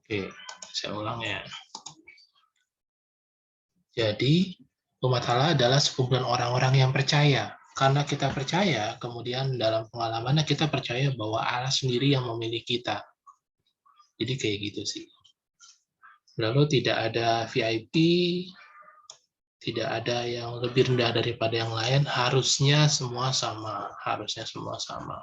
Oke, saya ulang ya. Jadi, umat Allah adalah sekumpulan orang-orang yang percaya. Karena kita percaya, kemudian dalam pengalamannya kita percaya bahwa Allah sendiri yang memilih kita. Jadi kayak gitu sih. Lalu tidak ada VIP, tidak ada yang lebih rendah daripada yang lain, harusnya semua sama. Harusnya semua sama.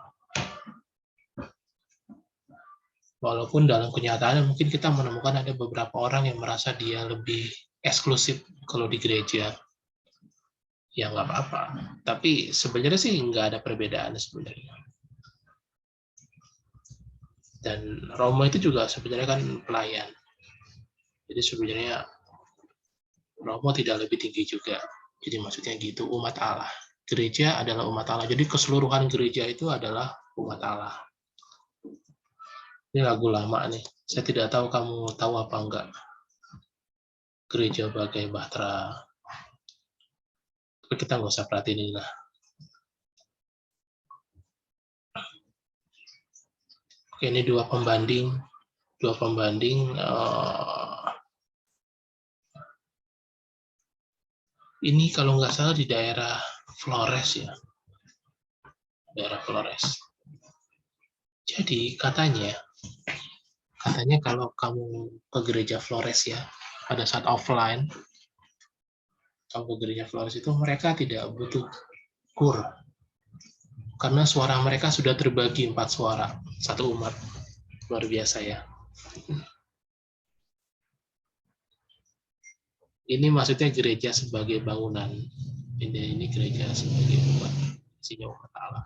Walaupun dalam kenyataannya mungkin kita menemukan ada beberapa orang yang merasa dia lebih eksklusif kalau di gereja. Ya nggak apa-apa. Tapi sebenarnya sih nggak ada perbedaan sebenarnya. Dan Romo itu juga sebenarnya kan pelayan. Jadi sebenarnya Romo tidak lebih tinggi juga. Jadi maksudnya gitu, umat Allah. Gereja adalah umat Allah. Jadi keseluruhan gereja itu adalah umat Allah. Ini lagu lama nih. Saya tidak tahu kamu tahu apa enggak. Gereja Bagai Bahtera. Tapi kita nggak usah perhatiin ini lah. Oke, ini dua pembanding. Ini kalau nggak salah di daerah Flores ya. Daerah Flores. Jadi katanya kalau kamu ke gereja Flores ya, pada saat offline, kamu ke gereja Flores itu mereka tidak butuh kur. Karena suara mereka sudah terbagi 4 suara, satu umat. Luar biasa ya. Ini maksudnya gereja sebagai bangunan. Ini gereja sebagai umat, isinya umat Allah.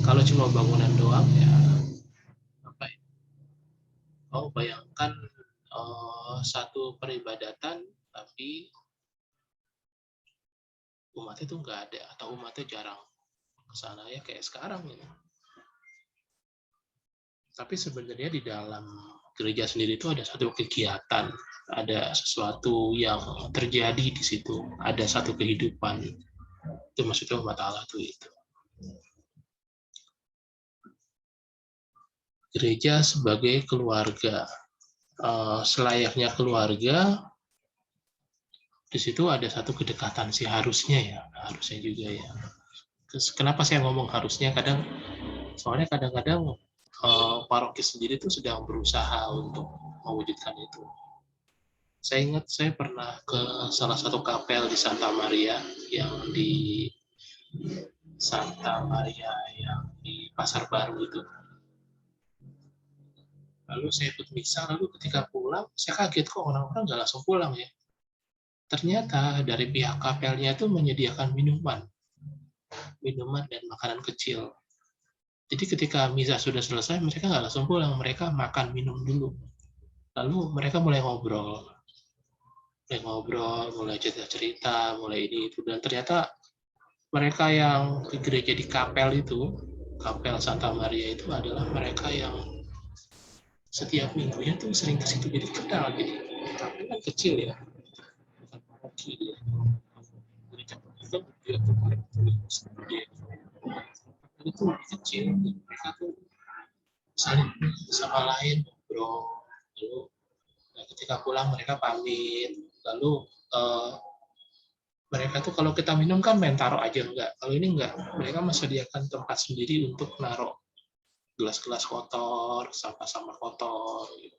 Kalau cuma bangunan doang ya apa ya? Oh, bayangkan satu peribadatan tapi umatnya itu nggak ada atau umatnya jarang ke sana ya kayak sekarang ini. Tapi sebenarnya di dalam gereja sendiri itu ada satu kegiatan, ada sesuatu yang terjadi di situ, ada satu kehidupan. Itu maksudnya umat Allah itu. Gereja sebagai keluarga. Selayaknya keluarga, di situ ada satu kedekatan sih harusnya ya, harusnya juga ya. Kenapa saya ngomong harusnya? Soalnya kadang-kadang paroki sendiri itu sedang berusaha untuk mewujudkan itu. Saya ingat saya pernah ke salah satu kapel di Santa Maria yang di Pasar Baru itu. Lalu saya ikut misa, lalu ketika pulang, saya kaget kok orang-orang nggak langsung pulang ya. Ternyata dari pihak kapelnya itu menyediakan minuman dan makanan kecil. Jadi ketika misa sudah selesai, mereka nggak langsung pulang, mereka makan minum dulu. Lalu mereka mulai ngobrol, mulai cerita-cerita, mulai ini itu. Dan ternyata mereka yang ke gereja di kapel itu, kapel Santa Maria itu adalah mereka yang setiap minggunya tuh sering ke situ, jadi kenal. Jadi kapel kan kecil ya, bukan paroki ya. Gereja itu dia tuh itu kecil, mereka tuh saling sama lain ngobrol. Lalu ketika pulang mereka pamit. Lalu mereka tuh kalau kita minum kan main taruh aja enggak. Kalau ini enggak, mereka menyediakan tempat sendiri untuk naruh gelas-gelas kotor, sampah-sampah kotor. Gitu.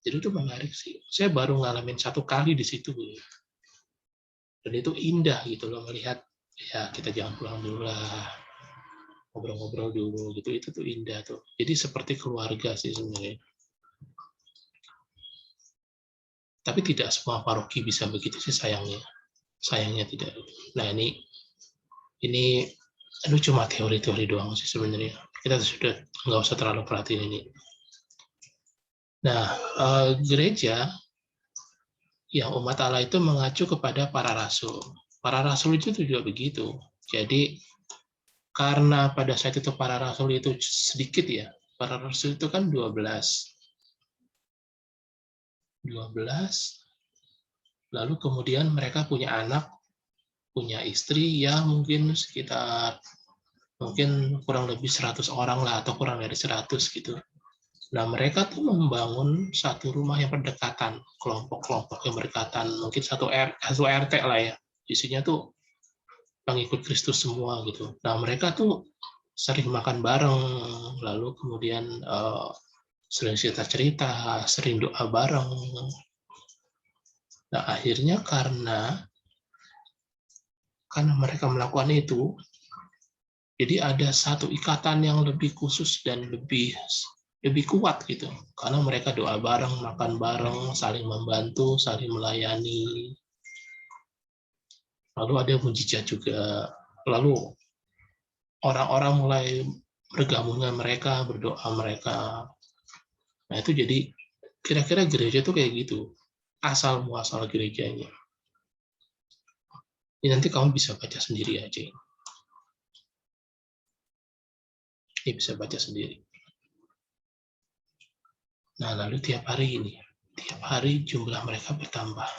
Jadi itu menarik sih. Saya baru ngalamin satu kali di situ. Dan itu indah gitu loh melihat, ya kita jangan pulang dulu lah. Ngobrol-ngobrol dulu gitu, itu tuh indah tuh. Jadi seperti keluarga sih sebenarnya. Tapi tidak semua paroki bisa begitu sih sayangnya. Sayangnya tidak. Nah ini cuma teori-teori doang sih sebenarnya. Kita sudah nggak usah terlalu perhatiin ini. Nah, gereja yang umat Allah itu mengacu kepada para rasul. Para rasul itu juga begitu. Jadi karena pada saat itu para rasul itu sedikit ya. Para rasul itu kan 12. Lalu kemudian mereka punya anak, punya istri ya mungkin sekitar kurang lebih 100 orang lah atau kurang dari 100 gitu. Nah, mereka tuh membangun satu rumah yang berdekatan, kelompok-kelompok yang berdekatan, mungkin satu RT lah ya. Isinya tuh pengikut Kristus semua gitu. Nah, mereka tuh sering makan bareng, lalu kemudian sering cerita-cerita, sering doa bareng. Nah, akhirnya karena mereka melakukan itu, jadi ada satu ikatan yang lebih khusus dan lebih kuat gitu. Karena mereka doa bareng, makan bareng, saling membantu, saling melayani. Lalu ada mujizat juga. Lalu orang-orang mulai bergabung dengan mereka, berdoa mereka. Nah, itu jadi kira-kira gereja itu kayak gitu. Asal muasal gerejanya. Ini nanti kamu bisa baca sendiri aja. Ini bisa baca sendiri. Nah, lalu tiap hari jumlah mereka bertambah.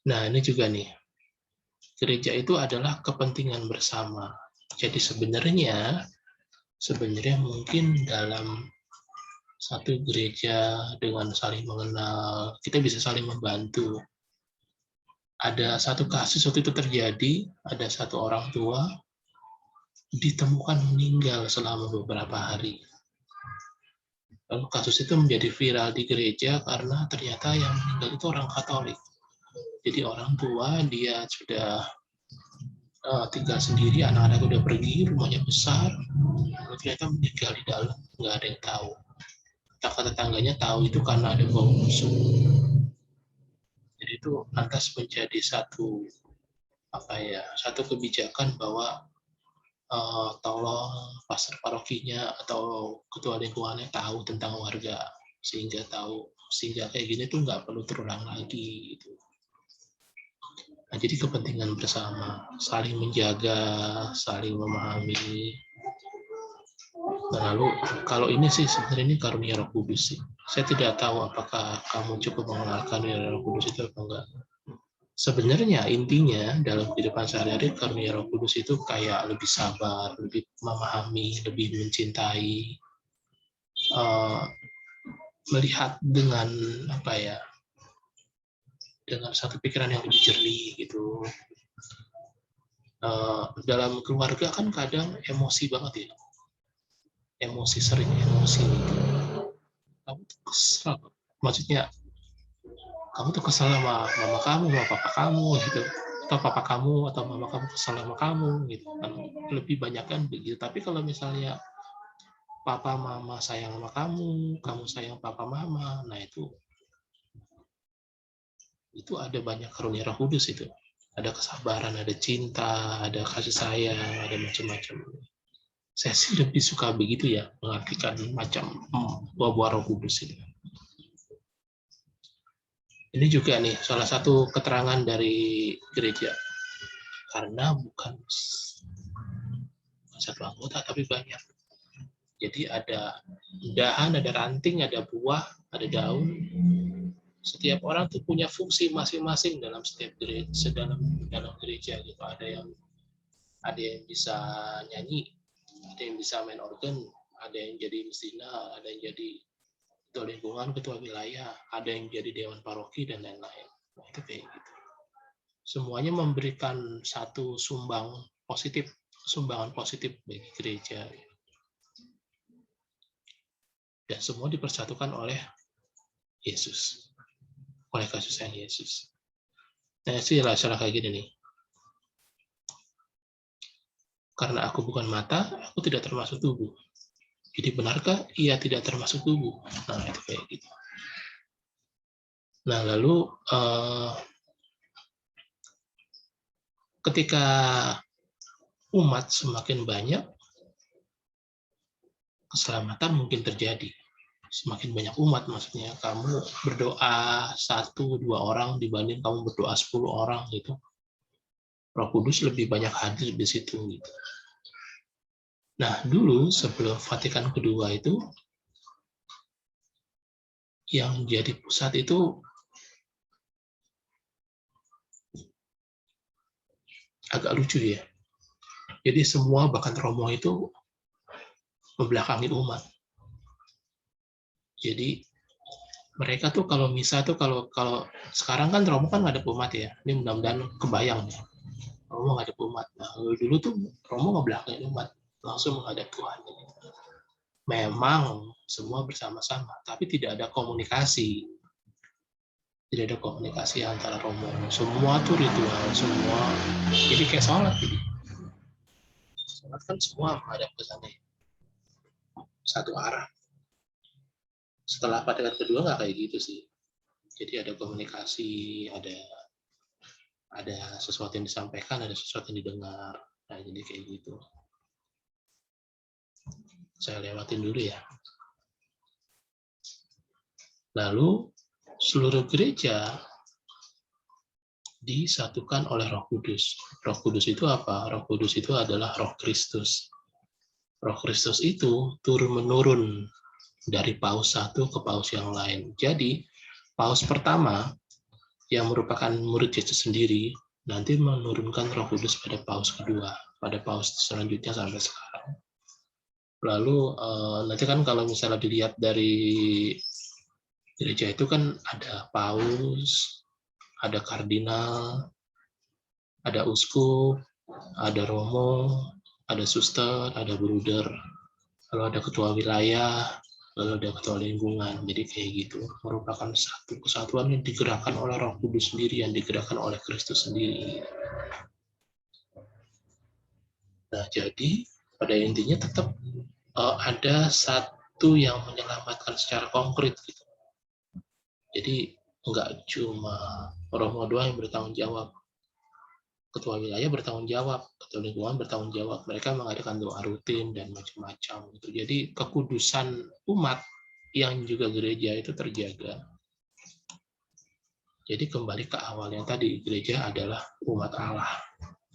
Nah, ini juga nih, gereja itu adalah kepentingan bersama. Jadi sebenarnya mungkin dalam satu gereja dengan saling mengenal, kita bisa saling membantu. Ada satu kasus waktu itu terjadi, ada satu orang tua ditemukan meninggal selama beberapa hari. Lalu kasus itu menjadi viral di gereja karena ternyata yang meninggal itu orang Katolik. Jadi orang tua, dia sudah tinggal sendiri, anak-anak udah pergi, rumahnya besar, lalu ternyata meninggal di dalam, nggak ada yang tahu. Tetangga-tetangganya tahu itu karena ada bau busuk. Jadi itu lantas menjadi satu kebijakan bahwa tolong pastor parokinya atau ketua lingkungannya tahu tentang warga, sehingga kayak gini tuh nggak perlu terulang lagi gitu. Nah, jadi kepentingan bersama, saling menjaga, saling memahami. Nah, lalu kalau ini sih sebenarnya ini karunia Roh Kudus sih. Saya tidak tahu apakah kamu cukup mengenal karunia Roh Kudus itu apa enggak. Sebenarnya intinya dalam kehidupan sehari-hari karunia Roh Kudus itu kayak lebih sabar, lebih memahami, lebih mencintai, melihat dengan dengan satu pikiran yang lebih jernih gitu. Dalam keluarga kan kadang emosi banget ya, sering emosi gitu. Kamu tuh kesel, maksudnya kamu tuh kesel sama mama kamu, sama papa kamu gitu, atau papa kamu atau mama kamu kesel sama kamu gitu kan, lebih banyak kan begitu. Tapi kalau misalnya papa mama sayang sama kamu sayang papa mama, nah itu ada banyak karunia Roh Kudus itu. Ada kesabaran, ada cinta, ada kasih sayang, ada macam-macam. Saya sih lebih suka begitu ya, mengartikan macam buah-buah Roh Kudus itu. Ini juga nih salah satu keterangan dari gereja, karena bukan satu anggota tapi banyak. Jadi ada dahan, ada ranting, ada buah, ada daun. Setiap orang tuh punya fungsi masing-masing dalam setiap gereja, dalam gereja gitu. Ada yang bisa nyanyi, ada yang bisa main organ, ada yang jadi mezina, ada yang jadi ketua lingkungan, ketua wilayah, ada yang jadi dewan paroki dan lain-lain. Nah, itu kayak gitu. Semuanya memberikan satu sumbangan positif bagi gereja. Dan semua dipersatukan oleh Yesus. Oleh kasih sayang Yesus. Nah, sih salah kayak gini nih. Karena aku bukan mata, aku tidak termasuk tubuh. Jadi benarkah ia tidak termasuk tubuh? Nah, itu kayak gitu. Nah, lalu ketika umat semakin banyak, keselamatan mungkin terjadi. Semakin banyak umat, maksudnya kamu berdoa 1-2 orang dibanding kamu berdoa 10 orang gitu. Roh Kudus lebih banyak hadir di situ gitu. Nah, dulu sebelum Vatikan kedua itu, yang jadi pusat itu agak lucu ya. Jadi semua bahkan Romo itu membelakangi umat. Jadi mereka tuh kalau misa tuh kalau sekarang kan Romo kan nggak ada umat ya. Ini mudah-mudahan kebayang ya. Romo nggak ada umat. Nah, dulu tuh Romo ngebelakangi umat, langsung menghadap Tuhan. Memang semua bersama-sama, tapi tidak ada komunikasi. Tidak ada komunikasi antara Romo. Semua tuh ritual, semua. Jadi kayak sholat. Jadi. Sholat kan semua menghadap ke sana. Satu arah. Setelah Padegat kedua nggak kayak gitu sih. Jadi ada komunikasi, ada sesuatu yang disampaikan, ada sesuatu yang didengar. Nah, jadi kayak gitu. Saya lewatin dulu ya. Lalu seluruh gereja disatukan oleh Roh Kudus. Roh Kudus itu apa? Roh Kudus itu adalah Roh Kristus. Roh Kristus itu turun-menurun dari paus satu ke paus yang lain. Jadi, paus pertama yang merupakan murid Yesus sendiri nanti menurunkan Roh Kudus pada paus kedua, pada paus selanjutnya sampai sekarang. Lalu nanti kan kalau misalnya dilihat dari gereja itu kan ada paus, ada kardinal, ada uskup, ada romo, ada suster, ada bruder, lalu ada ketua wilayah, lalu ada ketua lingkungan. Jadi kayak gitu, merupakan satu kesatuan yang digerakkan oleh Roh Kudus sendiri, yang digerakkan oleh Kristus sendiri. Nah, jadi pada intinya tetap ada satu yang menyelamatkan secara konkret gitu. Jadi nggak cuma romo doang yang bertanggung jawab, ketua wilayah bertanggung jawab, ketua lingkungan bertanggung jawab. Mereka mengadakan doa rutin dan macam-macam gitu. Jadi kekudusan umat yang juga gereja itu terjaga. Jadi kembali ke awal yang tadi, gereja adalah umat Allah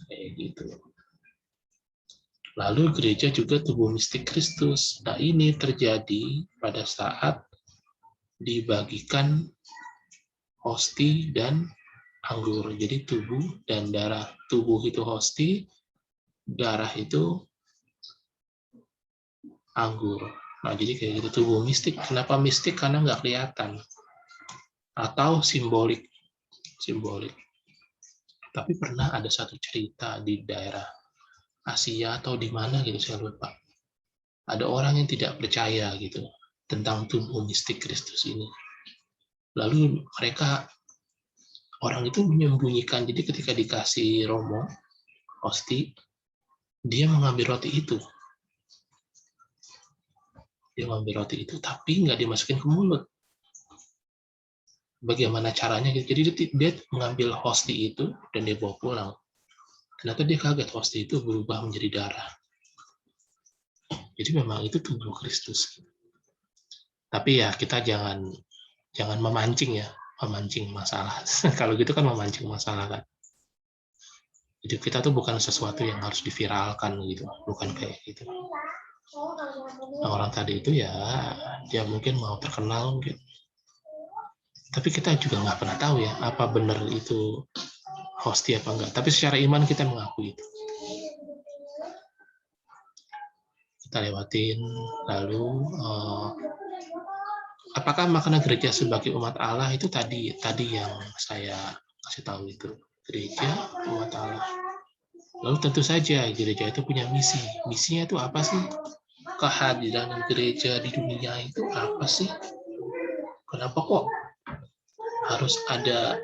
kayak gitu. Lalu gereja juga tubuh mistik Kristus. Nah, ini terjadi pada saat dibagikan hosti dan anggur. Jadi tubuh dan darah. Tubuh itu hosti, darah itu anggur. Nah, jadi kayak gitu tubuh mistik. Kenapa mistik? Karena nggak kelihatan. Atau simbolik. Tapi pernah ada satu cerita di daerah Asia atau di mana gitu, saya lupa. Ada orang yang tidak percaya gitu tentang tubuh mistik Kristus ini. Lalu orang itu menyembunyikan. Jadi ketika dikasih romo, hosti, dia mengambil roti itu. Tapi nggak dimasukin ke mulut. Bagaimana caranya? Jadi dia mengambil hosti itu dan dia bawa pulang. Ternyata dia kaget, hosti itu berubah menjadi darah. Jadi memang itu tubuh Kristus. Tapi ya kita jangan memancing masalah. Kalau gitu kan memancing masalah kan. Jadi kita tuh bukan sesuatu yang harus diviralkan gitu, bukan kayak gitu. Nah, orang tadi itu ya dia mungkin mau terkenal gitu. Tapi kita juga nggak pernah tahu ya apa benar itu hosti apa enggak. Tapi secara iman kita mengakui itu. Kita lewatin. Lalu apakah makna gereja sebagai umat Allah itu tadi yang saya kasih tahu itu. Gereja umat Allah. Lalu tentu saja gereja itu punya misi. Misinya itu apa sih? Kehadiran gereja di dunia itu apa sih? Kenapa kok harus ada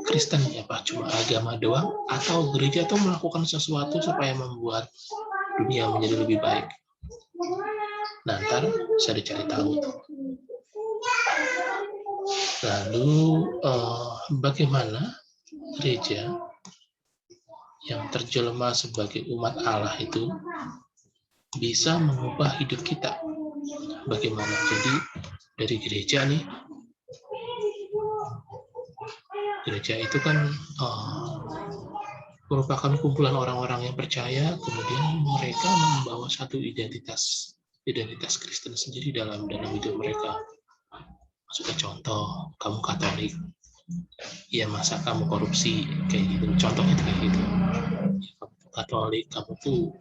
Kristen ya Pak? Cuma agama doang? Atau gereja itu melakukan sesuatu supaya membuat dunia menjadi lebih baik? Nah, ntar saya dicari tahu. Lalu bagaimana gereja yang terjelma sebagai umat Allah itu bisa mengubah hidup kita? Bagaimana? Jadi dari gereja nih, gereja itu kan merupakan kumpulan orang-orang yang percaya, kemudian mereka membawa satu identitas Kristen sendiri dalam hidup mereka. Maksudnya contoh, kamu Katolik, ya masa kamu korupsi kayak gitu. Contohnya kayak gitu. Kamu Katolik, kamu tuh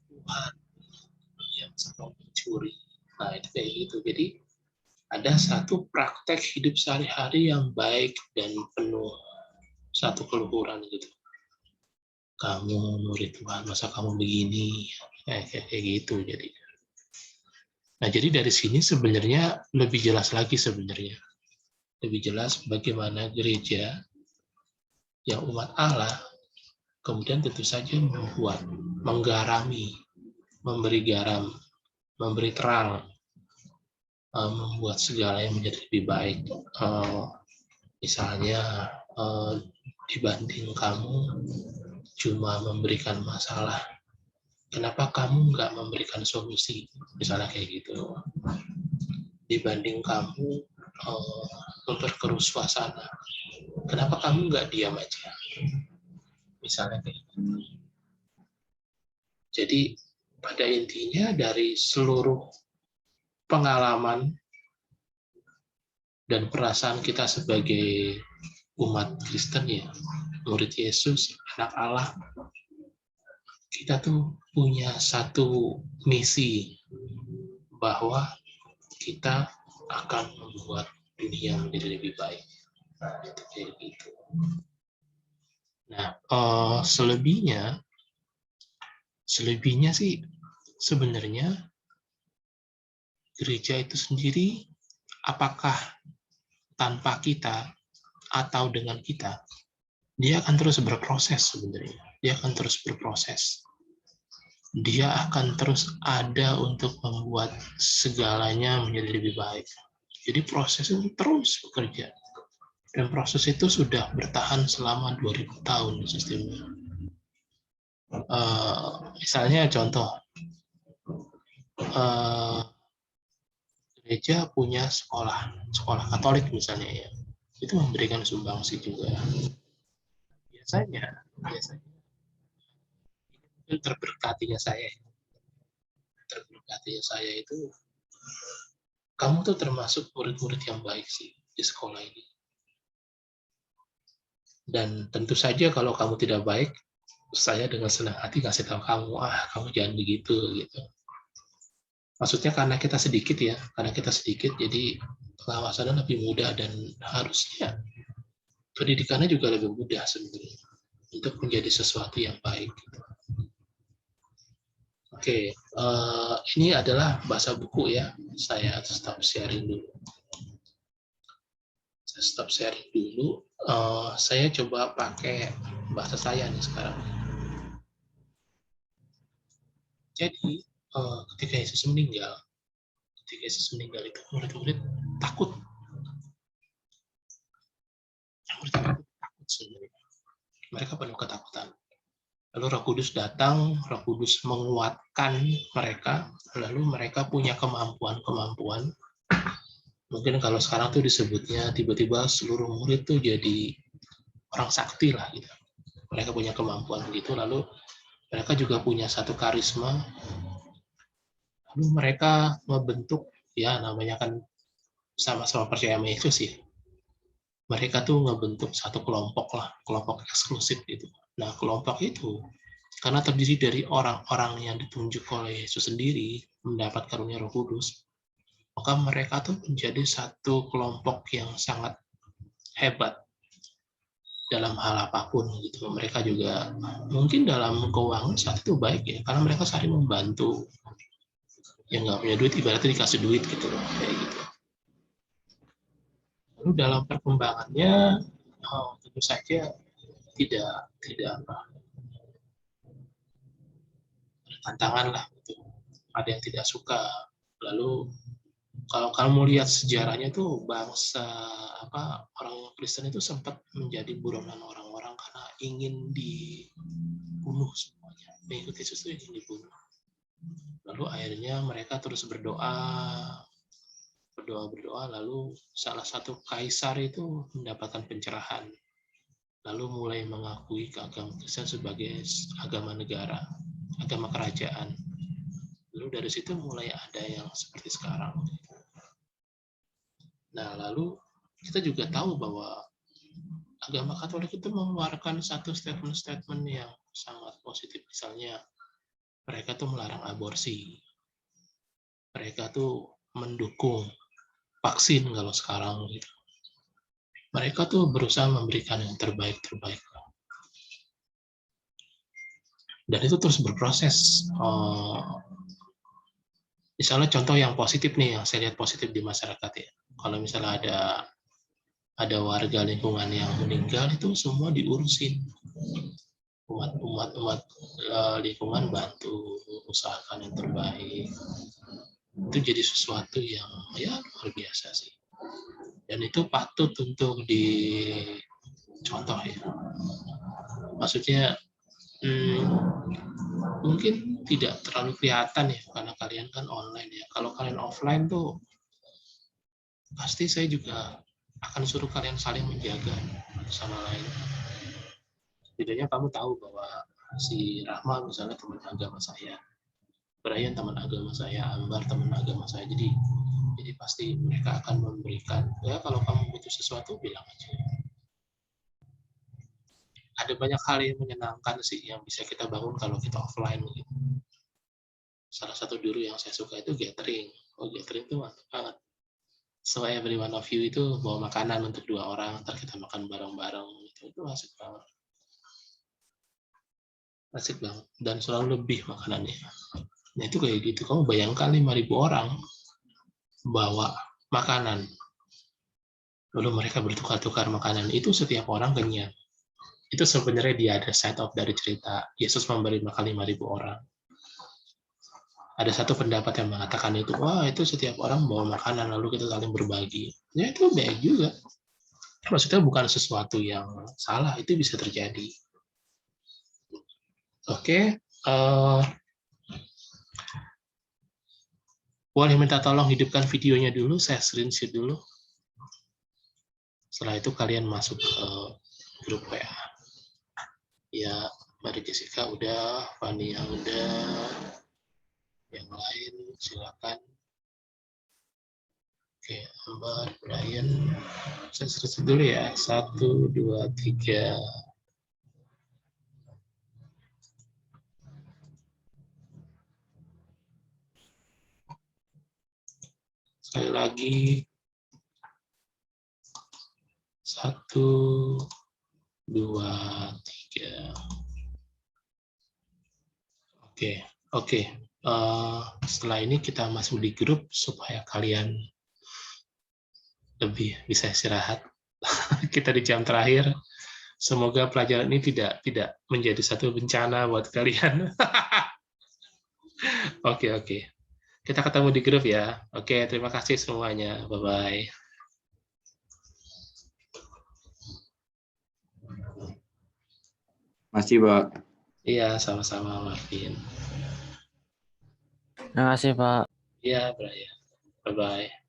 Tuhan, sama mencuri. Nah, itu kayak gitu. Jadi ada satu praktek hidup sehari-hari yang baik dan penuh satu keluhuran gitu. Kamu murid Tuhan, masa kamu begini? Kayak gitu jadi. Nah, jadi dari sini sebenarnya lebih jelas lagi sebenarnya. Lebih jelas bagaimana gereja yang umat Allah kemudian tentu saja membuat, menggarami, memberi garam, memberi terang, membuat segala yang menjadi lebih baik. Misalnya dibanding kamu cuma memberikan masalah, kenapa kamu nggak memberikan solusi? Misalnya kayak gitu. Dibanding kamu memperkeruh suasana, kenapa kamu nggak diam aja? Misalnya kayak gitu. Jadi pada intinya dari seluruh pengalaman dan perasaan kita sebagai umat Kristen ya, murid Yesus, anak Allah, kita tuh punya satu misi bahwa kita akan membuat dunia menjadi lebih baik. Nah, itu kayak gitu. Nah, selebihnya sih sebenarnya gereja itu sendiri, apakah tanpa kita atau dengan kita, dia akan terus berproses sebenarnya. Dia akan terus berproses. Dia akan terus ada untuk membuat segalanya menjadi lebih baik. Jadi proses itu terus bekerja. Dan proses itu sudah bertahan selama 2000 tahun sistemnya. Misalnya contoh, gereja punya sekolah Katolik misalnya ya, itu memberikan sumbangsi juga. Biasanya terberkatinya saya itu, kamu tuh termasuk murid-murid yang baik sih di sekolah ini. Dan tentu saja kalau kamu tidak baik, saya dengan senang hati kasih tahu kamu, kamu jangan begitu gitu. Maksudnya karena kita sedikit ya, jadi pengawasannya lebih mudah dan harusnya pendidikannya juga lebih mudah sebenarnya untuk menjadi sesuatu yang baik. Oke, ini adalah bahasa buku ya. Saya stop sharing dulu. Saya coba pakai bahasa saya nih sekarang. Jadi ketika Yesus meninggal itu murid-murid takut. Murid-murid takut sebenarnya. Mereka penuh ketakutan. Lalu Roh Kudus datang, Roh Kudus menguatkan mereka, lalu mereka punya kemampuan. Mungkin kalau sekarang tuh disebutnya tiba-tiba seluruh murid tuh jadi orang sakti lah gitu. Mereka punya kemampuan begitu, lalu mereka juga punya satu karisma. Lalu mereka membentuk, ya namanya kan sama-sama percaya sama Yesus sih. Mereka tuh ngebentuk satu kelompok eksklusif gitu. Nah, kelompok itu karena terdiri dari orang-orang yang ditunjuk oleh Yesus sendiri mendapat karunia Roh Kudus, maka mereka tuh menjadi satu kelompok yang sangat hebat dalam hal apapun gitu. Mereka juga mungkin dalam keuangan saat itu baik ya, karena mereka saling membantu. Yang nggak punya duit ibaratnya dikasih duit gitu loh, kayak gitu. Lalu dalam perkembangannya tentu saja tidak ada tantangan lah gitu. Ada yang tidak suka. Lalu kalau kamu lihat sejarahnya tuh bangsa orang Kristen itu sempat menjadi buronan orang-orang karena ingin dibunuh semuanya. Mengikuti Yesus itu ingin dibunuh. Lalu akhirnya mereka terus berdoa, lalu salah satu kaisar itu mendapatkan pencerahan. Lalu mulai mengakui agama Kristen sebagai agama negara, agama kerajaan. Lalu dari situ mulai ada yang seperti sekarang. Nah, lalu kita juga tahu bahwa agama Katolik itu mengeluarkan satu statement-statement yang sangat positif. Misalnya, mereka tuh melarang aborsi. mereka tuh mendukung vaksin kalau sekarang gitu. Mereka tuh berusaha memberikan yang terbaik. Dan itu terus berproses. Misalnya contoh yang positif nih, yang saya lihat positif di masyarakat ya. Kalau misalnya ada warga lingkungan yang meninggal, itu semua diurusin. Umat lingkungan bantu usahakan yang terbaik. Itu jadi sesuatu yang ya luar biasa sih. Dan itu patut untuk dicontoh ya. Maksudnya mungkin tidak terlalu kelihatan ya karena kalian kan online ya. Kalau kalian offline tuh pasti saya juga akan suruh kalian saling menjaga sama lain. Setidaknya kamu tahu bahwa si Rahma misalnya teman agama saya, Brian teman agama saya, Ambar teman agama saya. Jadi pasti mereka akan memberikan ya kalau kamu butuh sesuatu bilang aja. Ada banyak hal yang menyenangkan sih yang bisa kita bangun kalau kita offline gitu. Salah satu dulu yang saya suka itu gathering. Gathering itu mantap banget. So every one of you itu bawa makanan untuk 2 orang, ntar kita makan bareng-bareng gitu. Itu asik banget. Asik banget. Dan selalu lebih makanannya. Nah itu kayak gitu. Kamu bayangkan 5.000 orang bawa makanan. Lalu mereka bertukar-tukar makanan. Itu setiap orang kenyang. Itu sebenarnya dia ada side of dari cerita Yesus memberi makan 5.000 orang. Ada satu pendapat yang mengatakan itu, wah itu setiap orang bawa makanan lalu kita saling berbagi. Ya itu baik juga. Maksudnya bukan sesuatu yang salah, itu bisa terjadi. Oke, boleh minta tolong hidupkan videonya dulu, saya screenshot dulu. Setelah itu kalian masuk ke grup WA. Ya, Mari Jessica udah, Fania udah, yang lain silakan. Oke, Ambar, Brian, saya screenshot dulu ya. 1, 2, 3. Sekali lagi. 1, 2, 3. Oke. Setelah ini kita masuk di grup supaya kalian lebih bisa istirahat. Kita di jam terakhir. Semoga pelajaran ini tidak menjadi satu bencana buat kalian. Oke. Kita ketemu di grup ya. Oke, terima kasih semuanya. Bye-bye. Masih, Pak. Iya, sama-sama, Marvin. Terima kasih, Pak. Iya, Brian. Bye-bye.